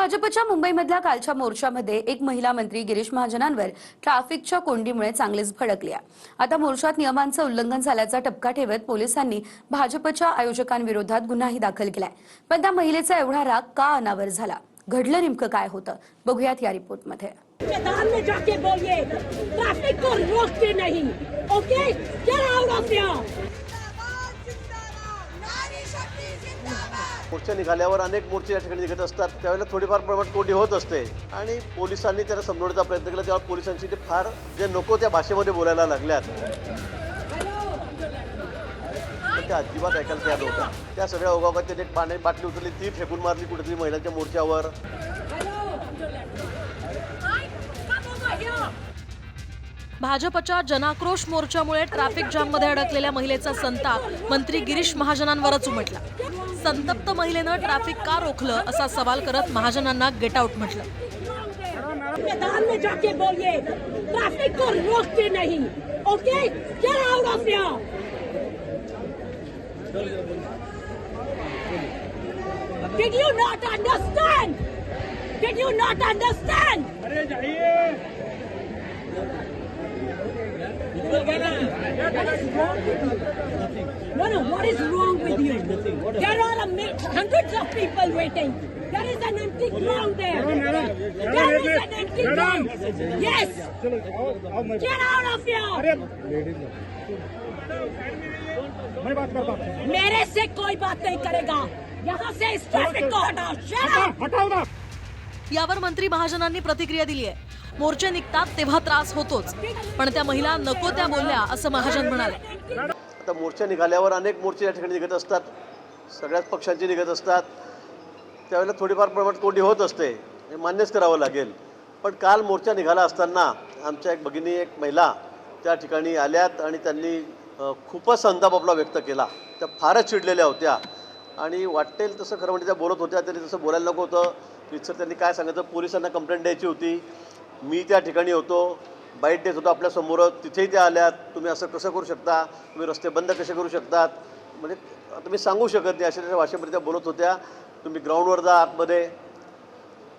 भाजपच्या मुंबईमधल्या कालच्या मोर्चामध्ये एक महिला मंत्री गिरीश महाजनांवर ट्रॅफिकच्या कोंडीमुळे चांगलीच भडकली आहे। आता मोर्चात नियमांचं उल्लंघन झाल्याचा ठपका ठेवत पोलिसांनी भाजपच्या आयोजकांविरोधात गुन्हाही दाखल केलाय। पण त्या महिलेचा एवढा राग का अनावर झाला, घडलं नेमकं काय होतं, बघूयात या रिपोर्टमध्ये। मैदान में जाके बोलिए ट्रैफिक को रोकते नहीं। Okay, get out of here. मोर्चा निघाल्यावर अनेक मोर्चे या ठिकाणी निघत असतात, त्यावेळेला थोडीफार प्रमाणात कोंडी होत असते आणि पोलिसांनी त्याला समजवण्याचा प्रयत्न केला, तेव्हा पोलिसांची ते फार जे नको त्या भाषेमध्ये बोलायला लागल्यात त्या अजिबात ऐकायला तयार नव्हत्या। त्या सगळ्या ओघात त्याने एक पाण्याची बाटली उचलली, ती फेकून मारली कुठेतरी महिलांच्या मोर्चावर। भाजपच्या जनाक्रोश मोर्चामुळे ट्रॅफिक जाममध्ये अडकलेल्या महिलेचा संताप मंत्री गिरीश महाजनांवरच उमटला। संतप्त महिलेनं ट्रॅफिक का रोखलं असा सवाल करत महाजनांना गेट आउट म्हटलं। मैदान में जाके बोलिए ट्रैफिक को रोकते नहीं। Okay, get out of here. Did you not understand? Did you not understand? अरे जाइए। No, what is wrong with you? There are hundreds of people waiting. There is an empty ground there. There is an empty ground. Yes. Get out of here. मेरे से कोई बात नहीं करेगा। यहाँ से इस traffic को हटाओ। यावर मंत्री महाजनांनी प्रतिक्रिया दिली आहे। मोर्चे निघतात तेव्हा त्रास होतोच, पण त्या महिला नको त्या बोलल्या असं महाजन म्हणाले। आता मोर्चा निघाल्यावर अनेक मोर्चे या ठिकाणी निघत असतात, सगळ्याच पक्षांचे निघत असतात, त्यावेळेला थोडीफार प्रमाणात कोंडी होत असते, हे मान्यच करावं लागेल। पण काल मोर्चा निघाला असताना आमच्या एक भगिनी, एक महिला त्या ठिकाणी आल्यात आणि त्यांनी खूपच संताप आपला व्यक्त केला। त्या फारच चिडलेल्या होत्या आणि वाटेल तसं खरं म्हणजे त्या बोलत होत्या, तरी तसं बोलायला नको होतं। तिथं त्यांनी काय सांगितलं, पोलिसांना कंप्लेंट द्यायची होती, मी त्या ठिकाणी होतो, बाईट देत होतो आपल्यासमोर, तिथेही त्या आल्यात, तुम्ही असं कसं करू शकता, तुम्ही रस्ते बंद कसे करू शकतात, म्हणजे आता मी सांगू शकत नाही अशा त्या भाषेमध्ये त्या बोलत होत्या। तुम्ही ग्राउंडवर जा, आतमध्ये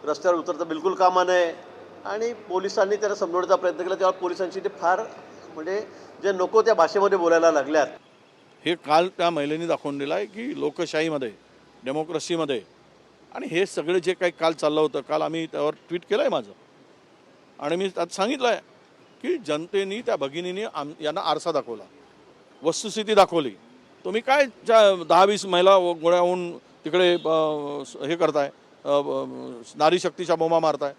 रस्त्यावर उतरता बिलकुल कामा नये आणि पोलिसांनी त्याला समजवण्याचा प्रयत्न केला, तेव्हा पोलिसांची ते फार म्हणजे जे नको त्या भाषेमध्ये बोलायला लागल्यात। हे काल त्या महिलेने दाखवून दिलं आहे की लोकशाहीमध्ये, डेमोक्रेसीमध्ये आणि हे सगळे जे काही काल चाललं होतं, काल आम्ही त्यावर ट्विट केलं आहे माझं आणि मी त्यात सांगितलं आहे की जनतेने त्या भगिनीने यांना आरसा दाखवला, वस्तुस्थिती दाखवली। तुम्ही काय 10-20 महिला गोळ्या होऊन तिकडे हे करताय, नारी शक्तीच्या बोंबा मारताय।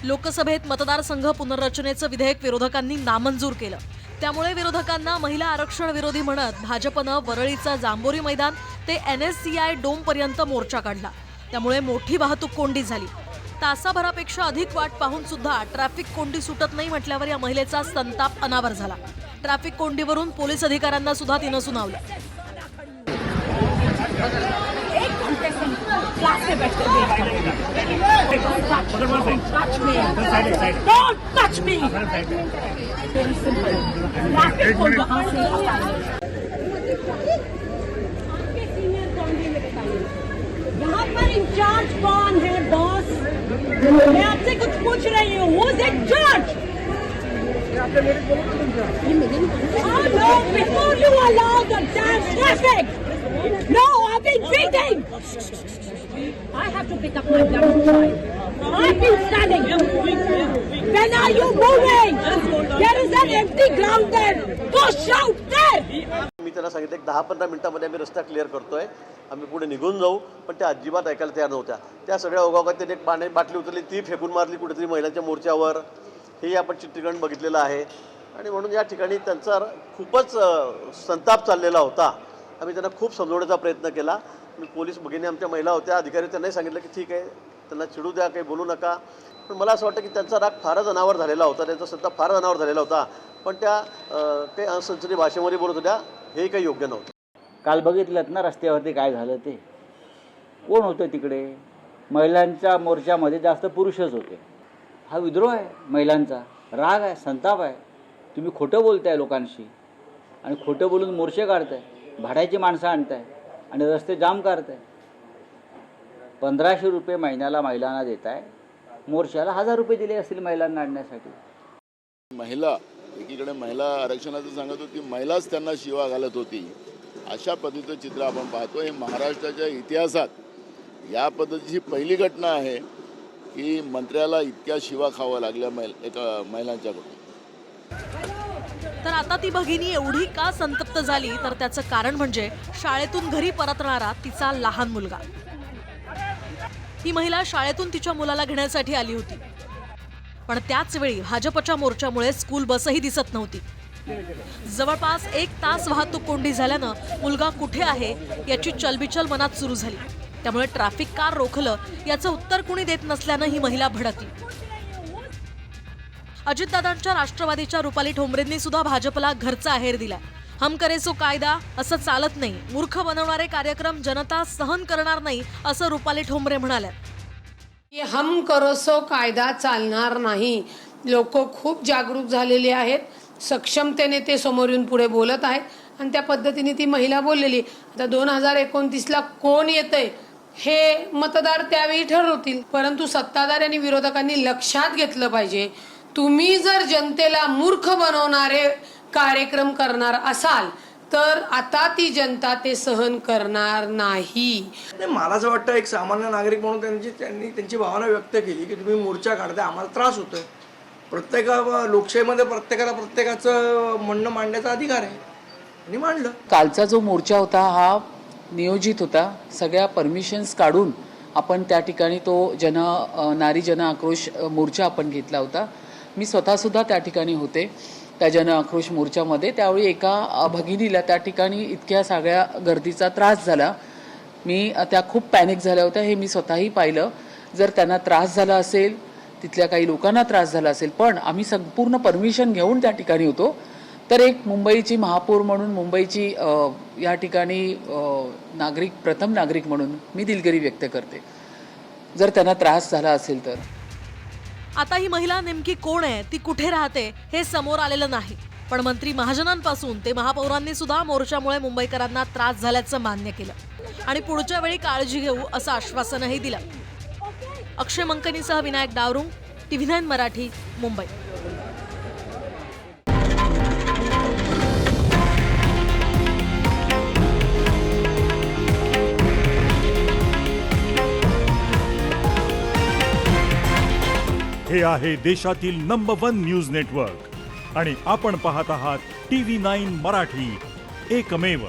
लोकसभेत मतदारसंघ पुनर्रचनेचं विधेयक विरोधकांनी नामंजूर केलं, त्यामुळे विरोधकांना महिला आरक्षण विरोधी म्हणत भाजपनं वरळीचा जांभोरी मैदान ते NSCI डोम पर्यंत मोर्चा काढला। त्यामुळे मोठी वाहतूक कोंडी झाली। तासाभरापेक्षा अधिक वाट पाहून सुद्धा ट्रॅफिक कोंडी सुटत नाही म्हटल्यावर या महिलेचा संताप अनावर झाला। ट्रॅफिक कोंडीवरून पोलीस अधिकाऱ्यांना सुद्धा तिनं सुनावलं। यहाँ पर इंचार्ज कौन है बॉस? मैं आपसे कुछ पूछ रही हूँ, who is in charge? Oh no, before you allow the damn traffic. No, I've been waiting. I have to pick up my young child. I've been standing. When are you moving? There is an empty ground there. Go shout there. मी त्यांना सांगितलं एक 10-15 मिनिटांमध्ये आम्ही रस्ता clear करतोय, आम्ही पुढे निघून जाऊ, पण त्या अजिबात ऐकायला तयार नव्हत्या। त्या सगळ्या ओघात त्याने एक पाण्याची बाटली उचलली, ती फेकून मारली कुठेतरी महिलांच्या मोर्चावर, हे आपण चित्रीकरण बघितलेलं आहे आणि म्हणून या ठिकाणी त्यांचा खूपच संताप चाललेला होता। आम्ही त्यांना खूप समजवण्याचा प्रयत्न केला। मी पोलीस भगिनी आमच्या महिला होत्या, अधिकारी त्यांनाही सांगितलं की ठीक आहे, त्यांना चिडू द्या, काही बोलू नका, पण मला असं वाटतं की त्यांचा राग फारच अनावर झालेला होता, त्यांचा संताप फार अनावर झालेला होता, पण त्या काही असंसदीय भाषेमध्ये बोलत होत्या, हे काही योग्य नव्हतं। काल बघितलं ना रस्त्यावरती काय झालं ते, कोण होतं तिकडे? महिलांच्या मोर्चामध्ये जास्त पुरुषच होते। हा विद्रोह आहे, महिलांचा राग आहे, संताप आहे। तुम्ही खोटं बोलताय लोकांशी आणि खोटं बोलून मोर्चे काढताय, भाड्याची माणसं आणताय आणि रस्ते जाम करताय। 1500 रुपये महिन्याला महिलांना देत आहे, मोर्चाला 1000 रुपये दिले असतील महिलांना आणण्यासाठी. महिला एकीकडे महिला आरक्षणाचं सांगत होती, महिलाच त्यांना शिवा घालत होती. अशा पद्धतीचं चित्र आपण पाहतो. हे महाराष्ट्राच्या इतिहासात या पद्धतीची पहिली घटना आहे की मंत्र्याला इतक्या शिवा खावा लागल्या एका महिलांच्याकडून. तर आता ती भगिनी एवढी का संतप्त झाली, तर त्याचं कारण म्हणजे शाळेतून घरी परतणारा तिचा लहान मुलगा. ही महिला शाळेतून तिच्या मुलाला घेण्यासाठी आली होती, पण त्याच वेळी भाजपच्या मोर्चामुळे स्कूल बसही दिसत नव्हती. जवळपास 1 तास वाहतूक कोंडी झाल्यानं मुलगा कुठे आहे याची चलबिचल मनात सुरू झाली. त्यामुळे ट्रॅफिक का रोखलं याचं उत्तर कुणी देत नसल्यानं ही महिला भडकली. अजितदादांच्या राष्ट्रवादीच्या रुपाली ठोंबरेंनी सुद्धा भाजपला घरचा आहेर दिला. हम करे सो कायदा असं चालत नाही, मूर्ख बनवणारे कार्यक्रम जनता सहन करणार नाही असं रुपाली ठोंबरे म्हणाल्या. हम करो सो कायदा चालणार नाही. लोक खूप जागरूक झालेले आहेत, सक्षमतेने ते समोर येऊन पुढे बोलत आहेत आणि त्या पद्धतीने ती महिला बोललेली. आता 2029ला कोण येतंय हे मतदार त्यावेळी ठरवतील, परंतु सत्ताधारी आणि विरोधकांनी लक्षात घेतलं पाहिजे, तुम्ही जर जनतेला मूर्ख बनवणारे कार्यक्रम करणार असाल तर आता ती जनता ते सहन करणार नाही. मला असं वाटतं एक सामान्य नागरिक म्हणून त्यांनी त्यांची भावना व्यक्त केली की तुम्ही मोर्चा काढताय, आम्हाला त्रास होतोय. लोकशाहीमध्ये प्रत्येकाला प्रत्येकाचं म्हणणं मांडण्याचा अधिकार आहे आणि मांडलं. कालचा जो मोर्चा होता हा नियोजित होता. सगळ्या परमिशन्स काढून आपण त्या ठिकाणी तो नारी जन आक्रोश मोर्चा आपण घेतला होता. मी स्वतःसुद्धा त्या ठिकाणी होते त्या जन आक्रोश मोर्चामध्ये. त्यावेळी एका भगिनीला त्या ठिकाणी इतक्या सगळ्या गर्दीचा त्रास झाला. त्या खूप पॅनिक झाल्या होत्या, हे मी स्वतःही पाहिलं. जर त्यांना त्रास झाला असेल, तिथल्या काही लोकांना त्रास झाला असेल, पण आम्ही संपूर्ण परमिशन घेऊन त्या ठिकाणी होतो. तर एक मुंबईची महापौर म्हणून, मुंबईची या ठिकाणी प्रथम नागरिक म्हणून मी दिलगिरी व्यक्त करते जर त्यांना त्रास झाला असेल तर. आता ही महिला नेमकी कोण आहे, ती कुठे राहते हे समोर आलेलं नाही. पण मंत्री महाजनांपासून ते महापौरांनी सुद्धा मोर्चामुळे मुंबईकरांना त्रास झाल्याचं मान्य केलं आणि पुढच्या वेळी काळजी घेऊ असं आश्वासनही दिलं. अक्षय मंकनीसह विनायक डावरुंग, TV9 मराठी, मुंबई. हे आहे देशातील नंबर 1 न्यूज नेटवर्क आणि आपण पाहत आहात TV9 मराठी, एकमेव.